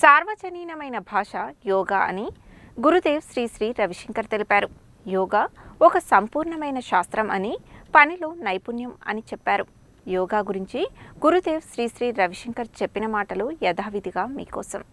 సార్వజనీనమైన భాష యోగా అని గురుదేవ్ శ్రీ శ్రీ రవిశంకర్ తెలిపారు. యోగా ఒక సంపూర్ణమైన శాస్త్రం అని, పనిలో నైపుణ్యం అని చెప్పారు. యోగా గురించి గురుదేవ్ శ్రీ శ్రీ రవిశంకర్ చెప్పిన మాటలు యథావిధిగా మీకోసం.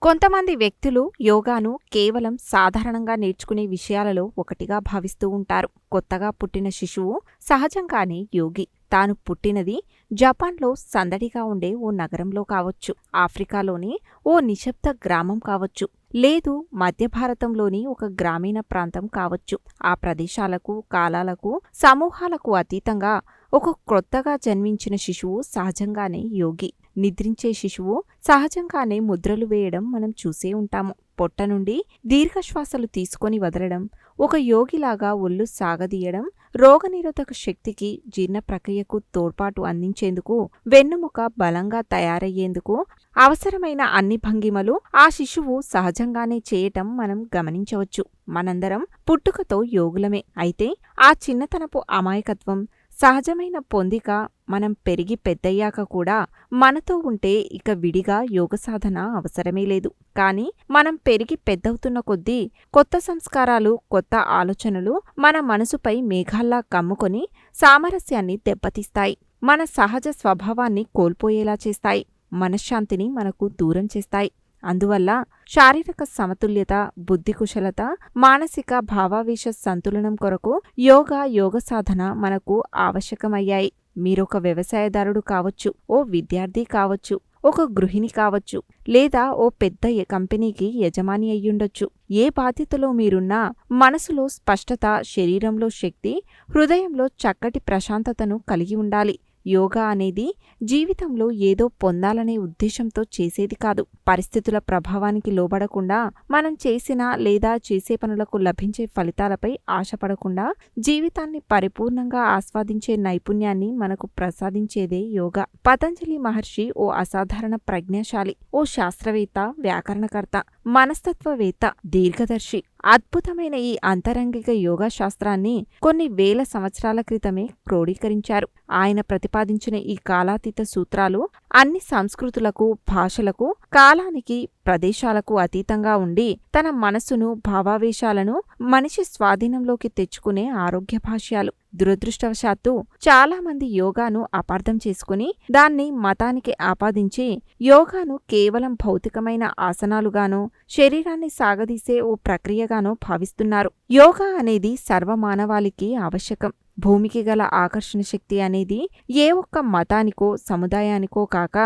కొంతమంది వ్యక్తులు యోగాను కేవలం సాధారణంగా నేర్చుకునే విషయాలలో ఒకటిగా భావిస్తూ ఉంటారు. కొత్తగా పుట్టిన శిశువు సహజంగానే యోగి. తాను పుట్టినది జపాన్లో సందడిగా ఉండే ఓ నగరంలో కావచ్చు, ఆఫ్రికాలోని ఓ నిశ్శబ్ద గ్రామం కావచ్చు, లేదు మధ్య భారతంలోని ఒక గ్రామీణ ప్రాంతం కావచ్చు. ఆ ప్రదేశాలకు, కాలాలకు, సమూహాలకు అతీతంగా ఒక క్రొత్తగా జన్మించిన శిశువు సహజంగానే యోగి. నిద్రించే శిశువు సహజంగానే ముద్రలు వేయడం మనం చూసే ఉంటాము. పొట్ట నుండి దీర్ఘశ్వాసలు తీసుకొని వదలడం, ఒక యోగిలాగా ఒళ్ళు సాగదీయడం, రోగనిరోధక శక్తికి, జీర్ణ ప్రక్రియకు తోడ్పాటు అందించేందుకు, వెన్నుముక బలంగా తయారయ్యేందుకు అవసరమైన అన్ని భంగిమలు ఆ శిశువు సహజంగానే చేయటం మనం గమనించవచ్చు. మనందరం పుట్టుకతో యోగులమే. అయితే ఆ చిన్నతనపు అమాయకత్వం, సహజమైన పొందిక మనం పెరిగి పెద్దయ్యాక కూడా మనతో ఉంటే ఇక విడిగా యోగ సాధన అవసరమే లేదు. కానీ మనం పెరిగి పెద్దవుతున్న కొద్దీ కొత్త సంస్కారాలు, కొత్త ఆలోచనలు మన మనసుపై మేఘాల్లా కమ్ముకొని సామరస్యాన్ని దెబ్బతీస్తాయి. మన సహజ స్వభావాన్ని కోల్పోయేలా చేస్తాయి. మనశ్శాంతిని మనకు దూరం చేస్తాయి. అందువల్ల శారీరక సమతుల్యత, బుద్ధి కుశలత, మానసిక భావావేశ సంతులనం కొరకు యోగ సాధన మనకు ఆవశ్యకమయ్యాయి. మీరొక వ్యవసాయదారుడు కావచ్చు, ఓ విద్యార్థి కావచ్చు, ఒక గృహిణి కావచ్చు, లేదా ఓ పెద్ద కంపెనీకి యజమాని అయ్యుండొచ్చు. ఏ బాధ్యతలో మీరున్నా మనసులో స్పష్టత, శరీరంలో శక్తి, హృదయంలో చక్కటి ప్రశాంతతను కలిగి ఉండాలి. యోగా అనేది జీవితంలో ఏదో పొందాలనే ఉద్దేశంతో చేసేది కాదు. పరిస్థితుల ప్రభావానికి లోబడకుండా మనం చేసిన లేదా చేసే పనులకు లభించే ఫలితాలపై ఆశపడకుండా జీవితాన్ని పరిపూర్ణంగా ఆస్వాదించే నైపుణ్యాన్ని మనకు ప్రసాదించేదే యోగా. పతంజలి మహర్షి ఓ అసాధారణ ప్రజ్ఞాశాలి, ఓ శాస్త్రవేత్త, వ్యాకరణకర్త, మనస్తత్వవేత్త, దీర్ఘదర్శి. అద్భుతమైన ఈ అంతరంగిక యోగా శాస్త్రాన్ని కొన్ని వేల సంవత్సరాల క్రితమే క్రోడీకరించారు. ఆయన ప్రతిపాదించిన ఈ కాలాతీత సూత్రాలు అన్ని సంస్కృతులకు, భాషలకు, కాలానికి, ప్రదేశాలకు అతీతంగా ఉండి తన మనసును, భావావేశాలను మనిషి స్వాధీనంలోకి తెచ్చుకునే ఆరోగ్య భాష్యాలు. దురదృష్టవశాత్తు చాలామంది యోగాను అపార్థం చేసుకుని దాన్ని మతానికి ఆపాదించి యోగాను కేవలం భౌతికమైన ఆసనాలుగానో, శరీరాన్ని సాగదీసే ఓ ప్రక్రియగానో భావిస్తున్నారు. యోగా అనేది సర్వమానవాళికి ఆవశ్యకం. భూమికి గల ఆకర్షణ శక్తి అనేది ఏ ఒక్క మతానికో, సముదాయానికో కాక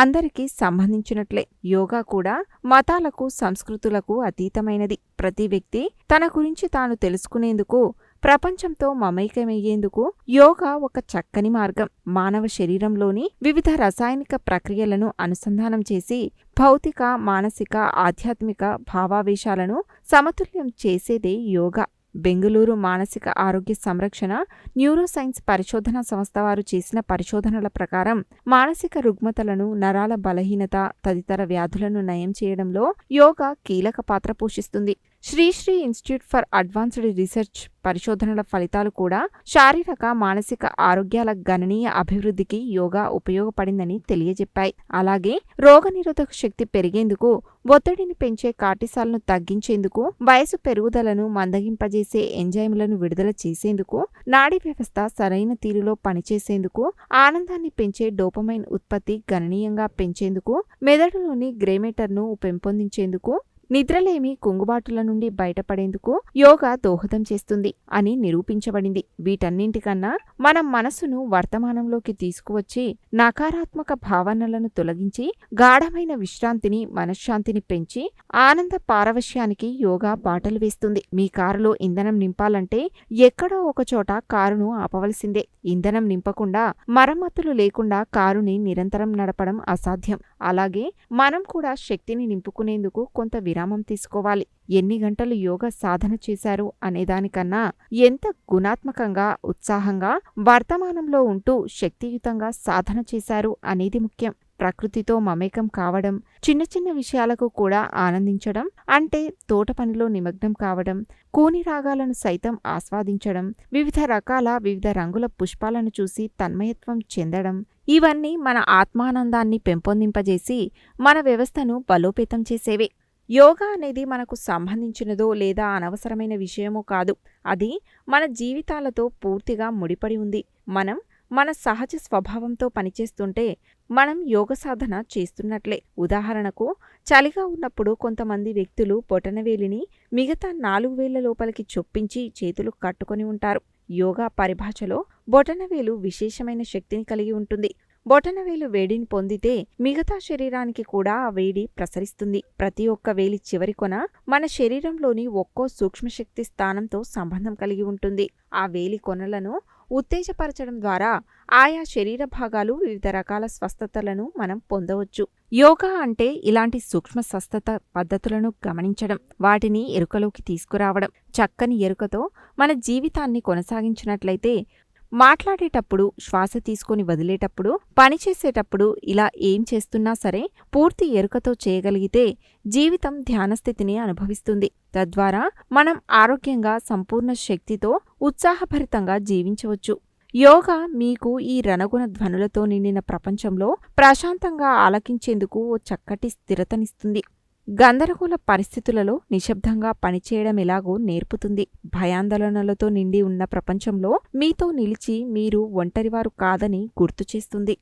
అందరికీ సంబంధించినట్లే యోగా కూడా మతాలకు, సంస్కృతులకు అతీతమైనది. ప్రతి వ్యక్తి తన గురించి తాను తెలుసుకునేందుకు, ప్రపంచంతో మమైకమయ్యేందుకు యోగా ఒక చక్కని మార్గం. మానవ శరీరంలోని వివిధ రసాయనిక ప్రక్రియలను అనుసంధానం చేసి భౌతిక, మానసిక, ఆధ్యాత్మిక భావావేశాలను సమతుల్యం చేసేదే యోగా. బెంగుళూరు మానసిక ఆరోగ్య సంరక్షణ న్యూరోసైన్స్ పరిశోధనా సంస్థ వారు చేసిన పరిశోధనల ప్రకారం మానసిక రుగ్మతలను, నరాల బలహీనత తదితర వ్యాధులను నయం చేయడంలో యోగా కీలక పాత్ర పోషిస్తుంది. Sri Sri institute for advanced research పరిశోధనల ఫలితాలు కూడా శారీరక, మానసిక ఆరోగ్యాల గణనీయ అభివృద్ధికి యోగా ఉపయోగపడిందని తెలియజెప్పాయి. అలాగే రోగనిరోధక శక్తి పెరిగేందుకు, ఒత్తిడిని పెంచే కార్టిసాల్ను తగ్గించేందుకు, వయసు పెరుగుదలను మందగింపజేసే ఎంజైములను విడుదల చేసేందుకు, నాడీ వ్యవస్థ సరైన తీరులో పనిచేసేందుకు, ఆనందాన్ని పెంచే డోపమైన్ ఉత్పత్తి గణనీయంగా పెంచేందుకు, మెదడులోని గ్రేమేటర్ను పెంపొందించేందుకు, నిద్రలేమి, కుంగుబాటుల నుండి బయటపడేందుకు యోగా దోహదం చేస్తుంది అని నిరూపించబడింది. వీటన్నింటికన్నా మనం మనసును వర్తమానంలోకి తీసుకువచ్చి నకారాత్మక భావనలను తొలగించి గాఢమైన విశ్రాంతిని, మనశ్శాంతిని పెంచి ఆనంద పారవశ్యానికి యోగా బాటలు వేస్తుంది. మీ కారులో ఇంధనం నింపాలంటే ఎక్కడో ఒకచోట కారును ఆపవలసిందే. ఇంధనం నింపకుండా, మరమ్మతులు లేకుండా కారుని నిరంతరం నడపడం అసాధ్యం. అలాగే మనం కూడా శక్తిని నింపుకునేందుకు కొంత విరామం తీసుకోవాలి. ఎన్ని గంటలు యోగా సాధన చేశారు అనేదానికన్నా ఎంత గుణాత్మకంగా, ఉత్సాహంగా వర్తమానంలో ఉంటూ శక్తియుతంగా సాధన చేశారు అనేది ముఖ్యం. ప్రకృతితో మమేకం కావడం, చిన్న చిన్న విషయాలకు కూడా ఆనందించడం, అంటే తోట పనిలో నిమగ్నం కావడం, కూని రాగాలను సైతం ఆస్వాదించడం, వివిధ రకాల, వివిధ రంగుల పుష్పాలను చూసి తన్మయత్వం చెందడం, ఇవన్నీ మన ఆత్మానందాన్ని పెంపొందింపజేసి మన వ్యవస్థను బలోపేతం చేసేవే. యోగా అనేది మనకు సంబంధించినదో లేదా అనవసరమైన విషయమో కాదు. అది మన జీవితాలతో పూర్తిగా ముడిపడి ఉంది. మనం మన సహజ స్వభావంతో పనిచేస్తుంటే మనం యోగ సాధన చేస్తున్నట్లే. ఉదాహరణకు, చలిగా ఉన్నప్పుడు కొంతమంది వ్యక్తులు బొటనవేలిని మిగతా 4 వేళ్ల లోపలికి చొప్పించి చేతులు కట్టుకొని ఉంటారు. యోగా పరిభాషలో బొటనవేలు విశేషమైన శక్తిని కలిగి ఉంటుంది. బొటనవేలు వేడిని పొందితే మిగతా శరీరానికి కూడా ఆ వేడి ప్రసరిస్తుంది. ప్రతి ఒక్క వేలి చివరి కొన మన శరీరంలోని ఒక్కో సూక్ష్మశక్తి స్థానంతో సంబంధం కలిగి ఉంటుంది. ఆ వేలి కొనలను ఉత్తేజపరచడం ద్వారా ఆయా శరీర భాగాలు వివిధ రకాల స్వస్థతలను మనం పొందవచ్చు. యోగా అంటే ఇలాంటి సూక్ష్మ స్వస్థత పద్ధతులను గమనించడం, వాటిని ఎరుకలోకి తీసుకురావడం. చక్కని ఎరుకతో మన జీవితాన్ని కొనసాగించినట్లయితే మాట్లాడేటప్పుడు, శ్వాస తీసుకొని వదిలేటప్పుడు, పనిచేసేటప్పుడు ఇలా ఏం చేస్తున్నా సరే పూర్తి ఎరుకతో చేయగలిగితే జీవితం ధ్యానస్థితిని అనుభవిస్తుంది. తద్వారా మనం ఆరోగ్యంగా, సంపూర్ణ శక్తితో, ఉత్సాహభరితంగా జీవించవచ్చు. యోగా మీకు ఈ రణగుణ ధ్వనులతో నిండిన ప్రపంచంలో ప్రశాంతంగా ఆలకించేందుకు ఓ చక్కటి స్థిరతనిస్తుంది. గందరగోళ పరిస్థితులలో నిశ్శబ్దంగా పనిచేయడం ఎలాగో నేర్పుతుంది. భయాందోళనలతో నిండి ఉన్న ప్రపంచంలో మీతో నిలిచి మీరు ఒంటరివారు కాదని గుర్తు చేస్తుంది.